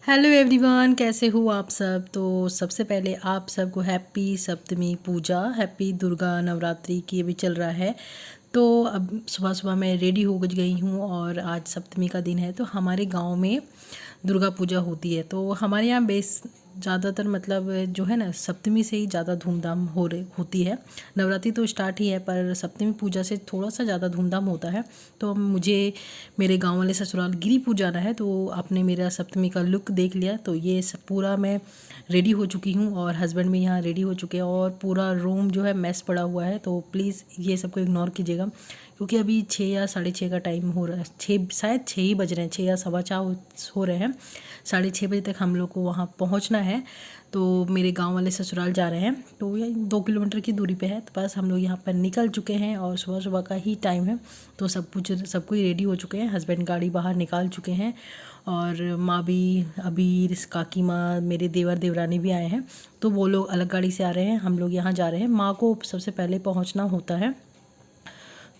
Hello everyone, कैसे हो आप सब। तो सबसे पहले आप सबको हैप्पी सप्तमी पूजा, हैप्पी दुर्गा नवरात्रि की भी चल रहा है। तो अब सुबह सुबह मैं रेडी हो गई हूँ और आज सप्तमी का दिन है। तो हमारे गांव में दुर्गा पूजा होती है। तो हमारे यहाँ बेस ज़्यादातर मतलब जो है ना, सप्तमी से ही ज़्यादा धूमधाम होती है। नवरात्रि तो स्टार्ट ही है, पर सप्तमी पूजा से थोड़ा सा ज़्यादा धूमधाम होता है। तो मुझे मेरे गांव वाले ससुराल गिरिपुर जाना है, तो आपने मेरा सप्तमी का लुक देख लिया। तो ये सब पूरा मैं रेडी हो चुकी हूँ और हस्बैंड भी यहाँ रेडी हो चुके हैं और पूरा रूम जो है मैस पड़ा हुआ है। तो प्लीज़ ये सबको इग्नोर कीजिएगा, क्योंकि अभी 6 या 6:30 का टाइम हो रहा है। 6 शायद 6 ही बज रहे हैं, 6 या 6:15 हो रहे हैं। 6:30 बजे तक हम लोग को वहाँ पहुँचना है। तो मेरे गांव वाले ससुराल जा रहे हैं, तो ये 2 किलोमीटर की दूरी पे है। तो बस हम लोग यहाँ पर निकल चुके हैं और सुबह सुबह का ही टाइम है। तो सब कोई रेडी हो चुके हैं। हस्बैंड गाड़ी बाहर निकाल चुके हैं और माँ भी, अभी काकी माँ, मेरे देवर देवरानी भी आए हैं। तो वो लोग अलग गाड़ी से आ रहे हैं, हम लोग यहाँ जा रहे हैं। माँ को सबसे पहले पहुँचना होता है,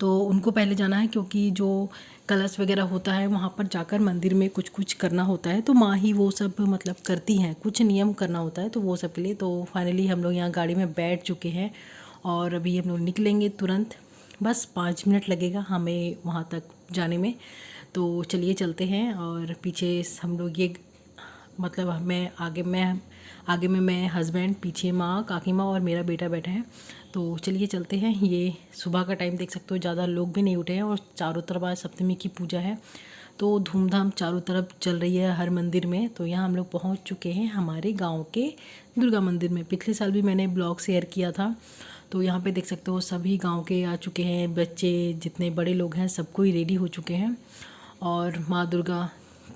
तो उनको पहले जाना है, क्योंकि जो कलश वगैरह होता है वहाँ पर जाकर मंदिर में कुछ कुछ करना होता है। तो माँ ही वो सब मतलब करती हैं, कुछ नियम करना होता है तो वो सब के लिए। तो फाइनली हम लोग यहाँ गाड़ी में बैठ चुके हैं और अभी हम लोग निकलेंगे तुरंत। बस 5 मिनट लगेगा हमें वहाँ तक जाने में। तो चलिए चलते हैं। और पीछे हम लोग ये मतलब आगे में मैं हस्बैंड, पीछे माँ, काकी माँ और मेरा बेटा बैठा है। तो चलिए चलते हैं। ये सुबह का टाइम देख सकते हो, ज़्यादा लोग भी नहीं उठे हैं और चारों तरफ आज सप्तमी की पूजा है। तो धूमधाम चारों तरफ चल रही है हर मंदिर में। तो यहाँ हम लोग पहुँच चुके हैं हमारे गाँव के दुर्गा मंदिर में। पिछले साल भी मैंने ब्लॉग शेयर किया था। तो यहाँ पे देख सकते हो सभी गांव के आ चुके हैं, बच्चे जितने बड़े लोग हैं सब कोई रेडी हो चुके हैं और माँ दुर्गा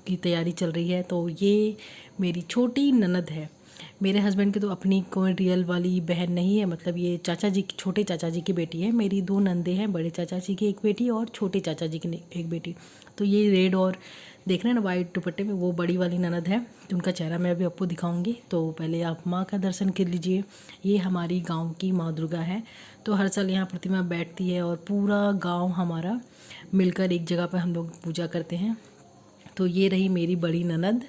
की तैयारी चल रही है। तो ये मेरी छोटी ननद है। मेरे हस्बैंड की तो अपनी कोई रियल वाली बहन नहीं है, मतलब ये चाचा जी की, छोटे चाचा जी की बेटी है। मेरी 2 नंदे हैं, बड़े चाचा जी की एक बेटी और छोटे चाचा जी की एक बेटी। तो ये रेड और देख रहे हैं ना वाइट दुपट्टे में, वो बड़ी वाली ननद है। तो उनका चेहरा मैं अभी आपको दिखाऊंगी। तो पहले आप माँ का दर्शन कर लीजिए। ये हमारी गांव की माँ दुर्गा है। तो हर साल यहाँ प्रतिमा बैठती है और पूरा गांव हमारा मिलकर एक जगह पर हम लोग पूजा करते हैं। तो ये रही मेरी बड़ी ननद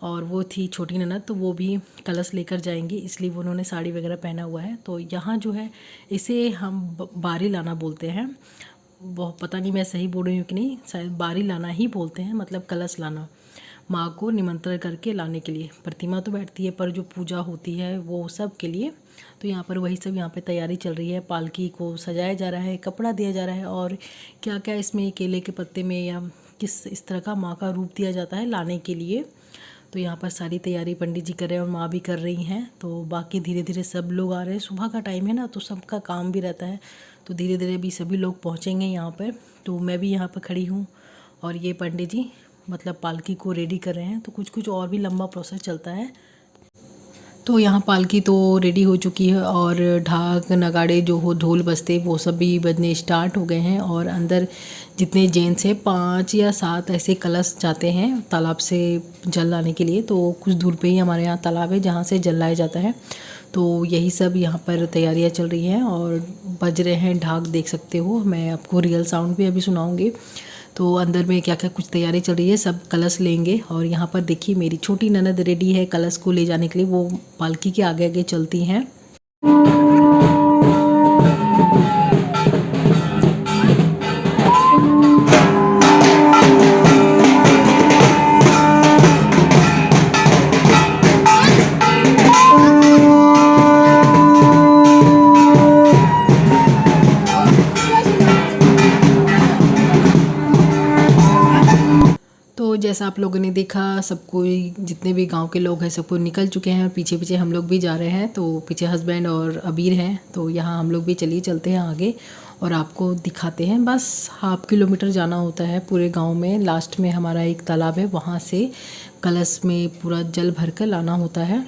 और वो थी छोटी ननद। तो वो भी कलश लेकर जाएंगी, इसलिए वो उन्होंने साड़ी वगैरह पहना हुआ है। तो यहाँ जो है इसे हम बारी लाना बोलते हैं। वो पता नहीं मैं सही बोल रही हूँ कि नहीं, शायद बारी लाना ही बोलते हैं, मतलब कलश लाना, माँ को निमंत्रण करके लाने के लिए। प्रतिमा तो बैठती है पर जो पूजा होती है वो सब के लिए। तो यहाँ पर वही सब यहाँ पे तैयारी चल रही है। पालकी को सजाया जा रहा है, कपड़ा दिया जा रहा है और क्या क्या इसमें केले के पत्ते में या किस इस तरह का माँ का रूप दिया जाता है लाने के लिए। तो यहाँ पर सारी तैयारी पंडित जी कर रहे हैं और माँ भी कर रही हैं। तो बाकी धीरे धीरे सब लोग आ रहे हैं। सुबह का टाइम है ना, तो सबका काम भी रहता है। तो धीरे धीरे भी सभी लोग पहुँचेंगे यहाँ पर। तो मैं भी यहाँ पर खड़ी हूँ और ये पंडित जी मतलब पालकी को रेडी कर रहे हैं। तो कुछ कुछ और भी लंबा प्रोसेस चलता है। तो यहाँ पालकी तो रेडी हो चुकी है और ढाक नगाड़े जो हो, ढोल बजते, वो सब भी बजने स्टार्ट हो गए हैं। और अंदर जितने जेंट्स हैं 5 या 7 ऐसे कलश जाते हैं तालाब से जल लाने के लिए। तो कुछ दूर पे ही हमारे यहाँ तालाब है जहाँ से जल लाया जाता है। तो यही सब यहाँ पर तैयारियाँ चल रही हैं और बज रहे हैं ढाक, देख सकते हो। मैं आपको रियल साउंड भी अभी सुनाऊँगी। तो अंदर में क्या क्या कुछ तैयारी चल रही है, सब कलश लेंगे। और यहाँ पर देखिए मेरी छोटी ननद रेडी है कलश को ले जाने के लिए, वो पालकी के आगे आगे चलती हैं। तो जैसा आप लोगों ने देखा, सब कोई जितने भी गांव के लोग हैं सब कोई निकल चुके हैं और पीछे पीछे हम लोग भी जा रहे हैं। तो पीछे हस्बैंड और अबीर हैं। तो यहाँ हम लोग भी चलिए चलते हैं आगे और आपको दिखाते हैं। बस ½ किलोमीटर जाना होता है पूरे गांव में। लास्ट में हमारा एक तालाब है, वहाँ से कलश में पूरा जल भर कर लाना होता है।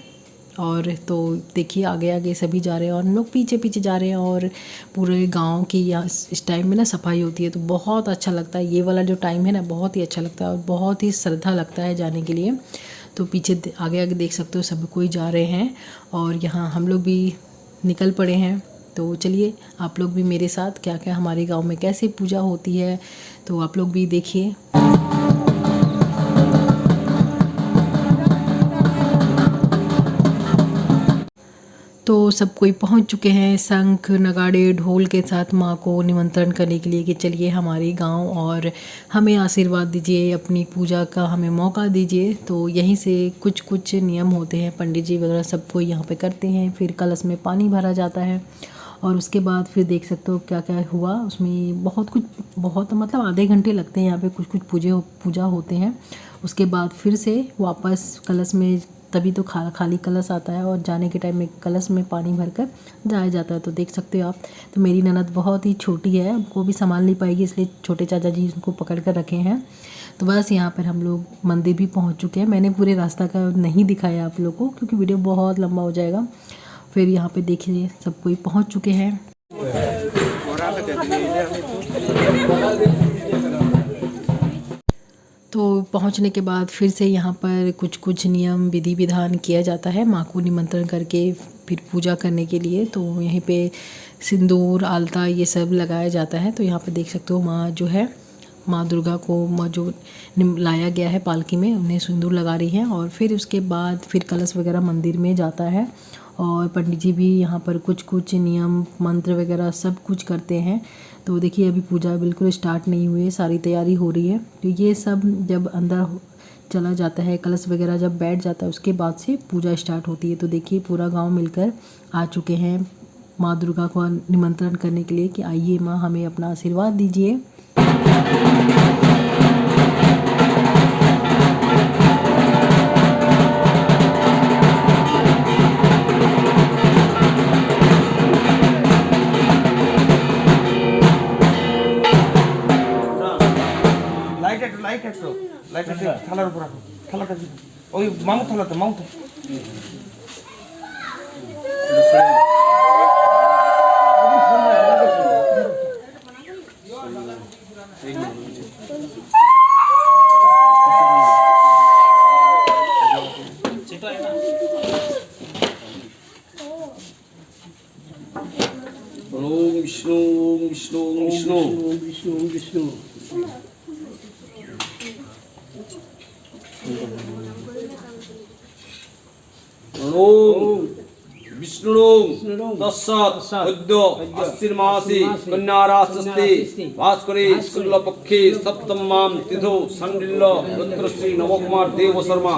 और तो देखिए आगे आगे सभी जा रहे हैं और हम लोग पीछे पीछे जा रहे हैं। और पूरे गांव की या इस टाइम में ना सफाई होती है, तो बहुत अच्छा लगता है। ये वाला जो टाइम है ना, बहुत ही अच्छा लगता है और बहुत ही श्रद्धा लगता है जाने के लिए। तो पीछे आगे आगे देख सकते हो सब कोई जा रहे हैं और यहाँ हम लोग भी निकल पड़े हैं। तो चलिए आप लोग भी मेरे साथ क्या क्या हमारे गाँव में कैसे पूजा होती है तो आप लोग भी देखिए। तो सब कोई पहुंच चुके हैं शंख नगाड़े ढोल के साथ माँ को निमंत्रण करने के लिए कि चलिए हमारे गांव और हमें आशीर्वाद दीजिए, अपनी पूजा का हमें मौका दीजिए। तो यहीं से कुछ कुछ नियम होते हैं, पंडित जी वगैरह सब कोई यहाँ पे करते हैं। फिर कलश में पानी भरा जाता है और उसके बाद फिर देख सकते हो क्या क्या हुआ उसमें। बहुत कुछ, बहुत मतलब आधे घंटे लगते हैं यहाँ पे, कुछ कुछ पूजा होते हैं। उसके बाद फिर से वापस कलश में, तभी तो खाली कलश आता है और जाने के टाइम में कलश में पानी भरकर जाया जाता है। तो देख सकते हो आप। तो मेरी ननद बहुत ही छोटी है, वो भी संभाल नहीं पाएगी, इसलिए छोटे चाचा जी उनको पकड़ कर रखे हैं। तो बस यहाँ पर हम लोग मंदिर भी पहुँच चुके हैं। मैंने पूरे रास्ता का नहीं दिखाया आप लोगों को क्योंकि वीडियो बहुत लंबा हो जाएगा। फिर यहाँ पे देखिए सब कोई पहुँच चुके हैं। तो पहुंचने के बाद फिर से यहाँ पर कुछ कुछ नियम विधि विधान किया जाता है माँ को निमंत्रण करके फिर पूजा करने के लिए। तो यहीं पे सिंदूर आलता ये सब लगाया जाता है। तो यहाँ पे देख सकते हो माँ जो है, माँ दुर्गा को जो लाया गया है पालकी में, उन्हें सिंदूर लगा रही हैं। और फिर उसके बाद फिर कलश वगैरह मंदिर में जाता है और पंडित जी भी यहाँ पर कुछ कुछ नियम मंत्र वगैरह सब कुछ करते हैं। तो देखिए अभी पूजा बिल्कुल स्टार्ट नहीं हुई है, सारी तैयारी हो रही है। तो ये सब जब अंदर चला जाता है, कलश वगैरह जब बैठ जाता है, उसके बाद से पूजा स्टार्ट होती है। तो देखिए पूरा गांव मिलकर आ चुके हैं माँ दुर्गा को निमंत्रण करने के लिए कि आइए माँ हमें अपना आशीर्वाद दीजिए। থালার উপর রাখো, থালাটা ওই মামু থালাতে মামু বিষ্ণু বিষ্ণু বিষ্ণু বিষ্ণু বিষ্ণু विष्णु तस्सद् अस्मिन् मासे कन्याराशस्ते भास्करे शुक्लपक्षे सप्तम्यां तिथौ सन्निल्ल रुद्रश्री नवकुमार देव शर्मा।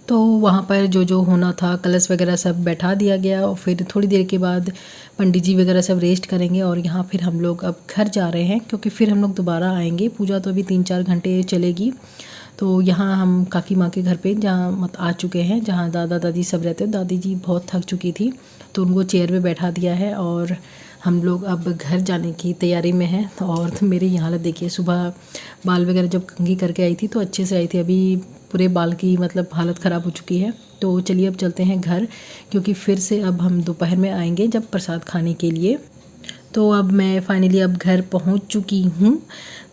तो वहाँ पर जो होना था कलश वगैरह सब बैठा दिया गया और फिर थोड़ी देर के बाद पंडित जी वगैरह सब रेस्ट करेंगे। और यहाँ फिर हम लोग अब घर जा रहे हैं क्योंकि फिर हम लोग दोबारा आएंगे। पूजा तो अभी 3-4 घंटे चलेगी। तो यहाँ हम काकी माँ के घर पे जहाँ आ चुके हैं, जहाँ दादा दादी सब रहते हैं। दादी जी बहुत थक चुकी थी तो उनको चेयर पे बैठा दिया है और हम लोग अब घर जाने की तैयारी में हैं। और तो मेरी ये हालत देखिए, सुबह बाल वगैरह जब कंघी करके आई थी तो अच्छे से आई थी, अभी पूरे बाल की मतलब हालत ख़राब हो चुकी है। तो चलिए अब चलते हैं घर क्योंकि फिर से अब हम दोपहर में आएंगे जब प्रसाद खाने के लिए। तो अब मैं फाइनली अब घर पहुंच चुकी हूं।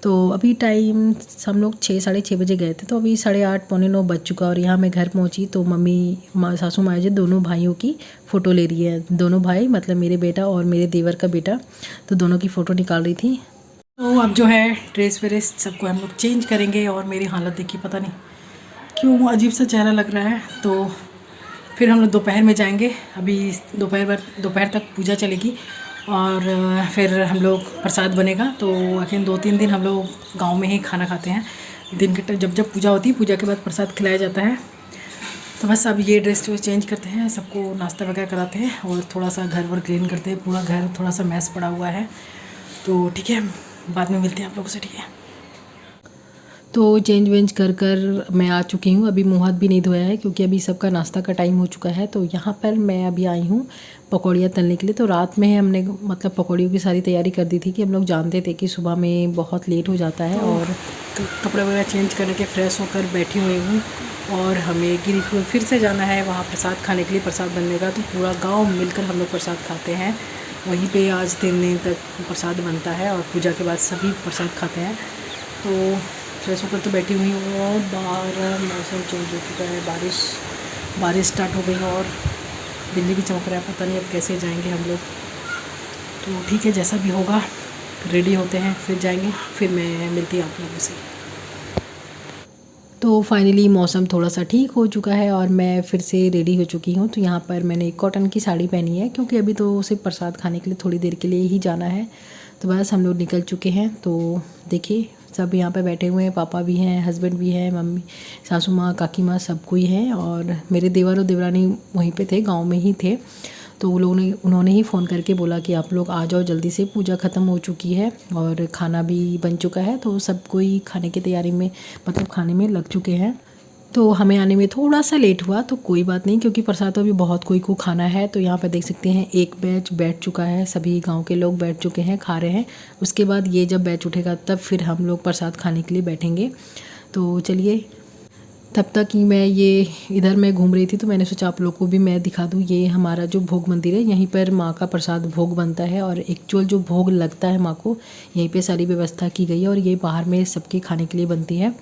तो अभी टाइम हम लोग 6-6:30 बजे गए थे, तो अभी 8:30 पौने 9 बज चुका। और यहाँ मैं घर पहुंची तो मम्मी सासू माँ जी दोनों भाइयों की फ़ोटो ले रही है। दोनों भाई मतलब मेरे बेटा और मेरे देवर का बेटा, तो दोनों की फ़ोटो निकाल रही थी। तो अब जो है ड्रेस व्रेस सबको हम लोग चेंज करेंगे। और मेरी हालत देखिए, पता नहीं क्यों अजीब सा चेहरा लग रहा है। तो फिर हम लोग दोपहर में जाएंगे। अभी दोपहर तक पूजा चलेगी और फिर हम लोग प्रसाद बनेगा। तो आखिर 2-3 दिन हम लोग गांव में ही खाना खाते हैं। दिन के जब पूजा होती है, पूजा के बाद प्रसाद खिलाया जाता है। तो बस अब ये ड्रेस चेंज करते हैं, सबको नाश्ता वगैरह कराते हैं और थोड़ा सा घर वर क्लीन करते हैं। पूरा घर थोड़ा सा मैस पड़ा हुआ है। तो ठीक है, बाद में मिलते हैं आप लोगों से, ठीक है। तो चेंज वेंज कर मैं आ चुकी हूँ। अभी मुँह हाथ भी नहीं धोया है क्योंकि अभी सबका नाश्ता का टाइम हो चुका है। तो यहाँ पर मैं अभी आई हूँ पकौड़ियाँ तलने के लिए। तो रात में हमने मतलब पकौड़ियों की सारी तैयारी कर दी थी कि हम लोग जानते थे कि सुबह में बहुत लेट हो जाता है। और कपड़े वगैरह चेंज करके फ्रेश होकर बैठी हुई हूँ और हमें गिरिपुर फिर से जाना है वहाँ प्रसाद खाने के लिए, प्रसाद बनने का। तो पूरा गाँव मिलकर हम लोग प्रसाद खाते हैं। वहीं पे आज 3 दिन तक प्रसाद बनता है और पूजा के बाद सभी प्रसाद खाते हैं। तो फ्रेश होकर तो बैठी हुई हूँ और बाहर मौसम चेंज हो चुका है, बारिश स्टार्ट हो गई और बिजली भी चमक रहा है। पता नहीं अब कैसे जाएंगे हम लोग। तो ठीक है, जैसा भी होगा रेडी होते हैं फिर जाएंगे, फिर मैं मिलती हूँ आप लोगों से। तो फाइनली मौसम थोड़ा सा ठीक हो चुका है और मैं फिर से रेडी हो चुकी हूँ। तो यहाँ पर मैंने कॉटन की साड़ी पहनी है क्योंकि अभी तो सिर्फ प्रसाद खाने के लिए थोड़ी देर के लिए ही जाना है। तो बस हम लोग निकल चुके हैं। तो देखिए सब यहाँ पर बैठे हुए हैं, पापा भी हैं, हस्बैंड भी हैं, मम्मी, सासू माँ, काकी माँ, सब कोई हैं और मेरे देवर और देवरानी वहीं पे थे, गांव में ही थे। तो वो लोगों ने उन्होंने ही फ़ोन करके बोला कि आप लोग आ जाओ जल्दी से, पूजा ख़त्म हो चुकी है और खाना भी बन चुका है। तो सब कोई खाने की तैयारी में मतलब खाने में लग चुके हैं। तो हमें आने में थोड़ा सा लेट हुआ तो कोई बात नहीं, क्योंकि प्रसाद तो अभी बहुत कोई को खाना है। तो यहाँ पर देख सकते हैं एक बैच बैठ चुका है, सभी गांव के लोग बैठ चुके हैं, खा रहे हैं। उसके बाद ये जब बैच उठेगा तब फिर हम लोग प्रसाद खाने के लिए बैठेंगे। तो चलिए, तब तक ही मैं ये इधर मैं घूम रही थी तो मैंने सोचा आप लोग को भी मैं दिखा दूँ। ये हमारा जो भोग मंदिर है, यहीं पर माँ का प्रसाद भोग बनता है और एक्चुअल जो भोग लगता है माँ को, यहीं पे सारी व्यवस्था की गई है और ये बाहर में सबके खाने के लिए बनती है।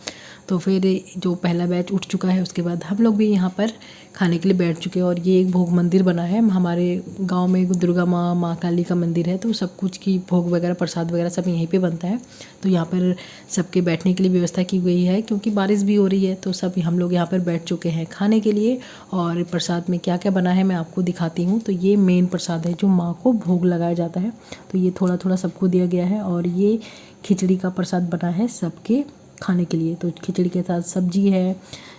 तो फिर जो पहला बैच उठ चुका है उसके बाद हम लोग भी यहाँ पर खाने के लिए बैठ चुके हैं। और ये एक भोग मंदिर बना है हमारे गांव में, दुर्गा माँ, माँ काली का मंदिर है। तो सब कुछ की भोग वगैरह, प्रसाद वगैरह सब यहीं पे बनता है। तो यहाँ पर सबके बैठने के लिए व्यवस्था की गई है क्योंकि बारिश भी हो रही है। तो सब हम लोग यहाँ पर बैठ चुके हैं खाने के लिए। और प्रसाद में क्या क्या बना है मैं आपको दिखाती हूँ। तो ये मेन प्रसाद है जो माँ को भोग लगाया जाता है। तो ये थोड़ा थोड़ा सबको दिया गया है और ये खिचड़ी का प्रसाद बना है सबके खाने के लिए। तो खिचड़ी के साथ सब्जी है,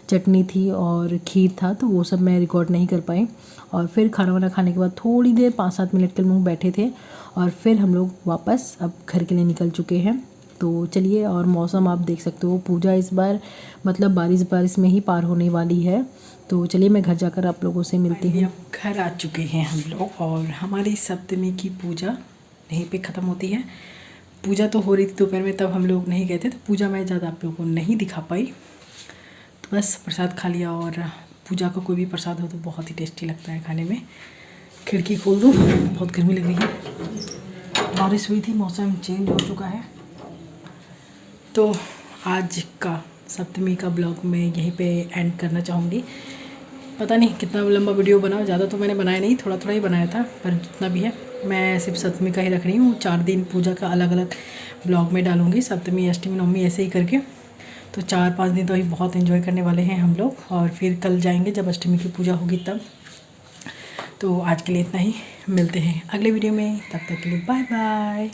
चटनी थी और खीर था। तो वो सब मैं रिकॉर्ड नहीं कर पाई। और फिर खाना वाना खाने के बाद थोड़ी देर 5-7 मिनट के लिए बैठे थे और फिर हम लोग वापस अब घर के लिए निकल चुके हैं। तो चलिए, और मौसम आप देख सकते हो, पूजा इस बार मतलब बारिश में ही पार होने वाली है। तो चलिए मैं घर जाकर आप लोगों से मिलती हूँ। अब घर आ चुके हैं हम लोग और हमारी सप्तमी की पूजा यहीं पे ख़त्म होती है। पूजा तो हो रही थी दोपहर में, तब हम लोग नहीं गए थे तो पूजा मैं ज़्यादा आप लोगों को नहीं दिखा पाई। तो बस प्रसाद खा लिया और पूजा का कोई भी प्रसाद हो तो बहुत ही टेस्टी लगता है खाने में। खिड़की खोल दूँ, बहुत गर्मी लग रही है, बारिश हुई थी, मौसम चेंज हो चुका है। तो आज का सप्तमी का ब्लॉग मैं यहीं पे एंड करना चाहूँगी। पता नहीं कितना लंबा वीडियो बना, ज़्यादा तो मैंने बनाया नहीं, थोड़ा थोड़ा ही बनाया था, पर जितना भी है मैं सिर्फ सप्तमी का ही रख रही हूँ। 4 दिन पूजा का अलग अलग ब्लॉग में डालूँगी, सप्तमी, अष्टमी, नवमी ऐसे ही करके। तो 4-5 दिन तो अभी बहुत एंजॉय करने वाले हैं हम लोग और फिर कल जाएंगे जब अष्टमी की पूजा होगी तब। तो आज के लिए इतना ही, मिलते हैं अगले वीडियो में, तब तक के लिए बाय बाय।